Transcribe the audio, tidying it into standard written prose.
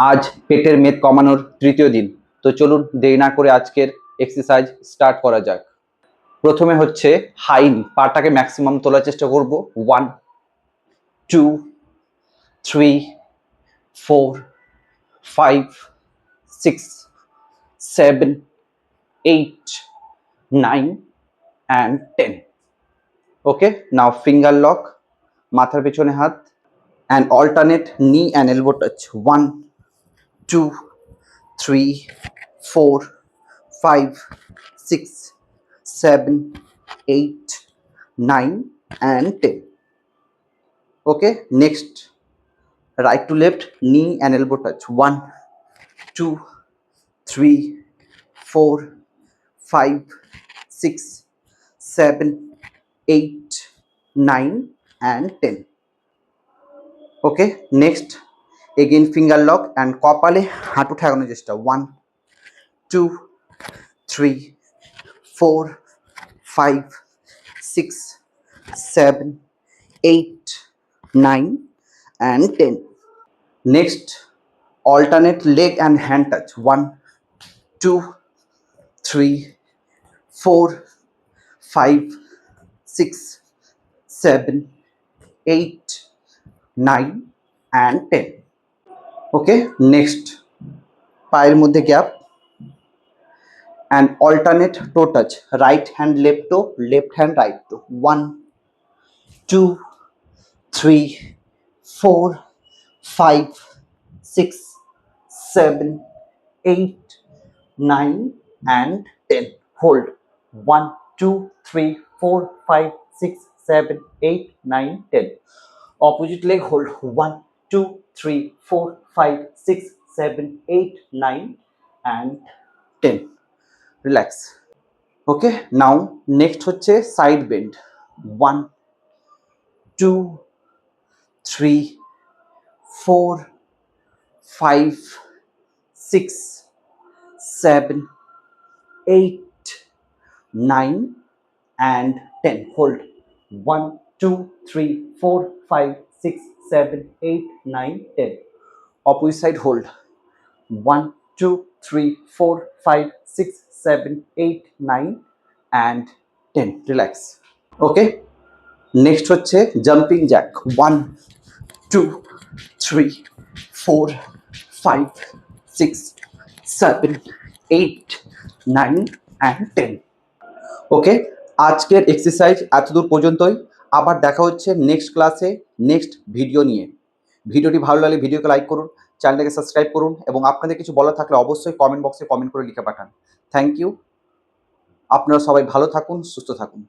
আজ পেটের মেদ কমানোর তৃতীয় দিন। তো চলুন দেরি না করে আজকের এক্সারসাইজ স্টার্ট করা যাক। প্রথমে হচ্ছে হাই নি, পাটাকে ম্যাক্সিমাম তোলার চেষ্টা করব। 1 2 3 4 5 6 7 8 9 and 10. Okay, now finger lock, মাথার পেছনে হাত, and alternate knee and elbow touch. 1 2 3 4 5 6 7 8 9 and 10. Okay, next right to left, knee and elbow touch. 1 2 3 4 5 6 7 8 9 and 10. Okay, next again finger lock and কপালে হাত উঠানোর চেষ্টা. 1 2 3 4 5 6 7 8 9 and 10. Next alternate leg and hand touch. 1 2 3 4 5 6 7 8 9 and 10. Okay, next পায়ের মধ্যে gap and alternate toe touch. Right hand left toe, left hand right toe. 1 2 3 4 5 6 7 8 9 and 10. Hold. 1 2 3 4 5 6 7 8 9 10. Opposite leg hold. 1 2 3 4 5 6 7 8 9 and 10. Relax. Okay, now next হচ্ছে side bend. 1 2 3 4 5 6 7 8 9 and 10. Hold. 1 2 3 4 5 6 7 8 9 10. Opposite side hold. 1 2 3 4 5 6 7 8 9 and 10. Relax. Okay, next হচ্ছে jumping jack. 1 2 3 4 5 6 7 8 9 and 10. ওকে, আজকের exercise এতদূর পর্যন্তই। আবার দেখা হচ্ছে next ক্লাসে next video নিয়ে। ভিডিওটি ভালো লাগলে ভিডিওকে লাইক করুন, চ্যানেলটাকে সাবস্ক্রাইব করুন এবং আপনাদের কিছু বলা থাকলে অবশ্যই কমেন্ট বক্সে কমেন্ট করে লিখে পাঠান। Thank you. আপনারা সবাই ভালো থাকুন, সুস্থ থাকুন।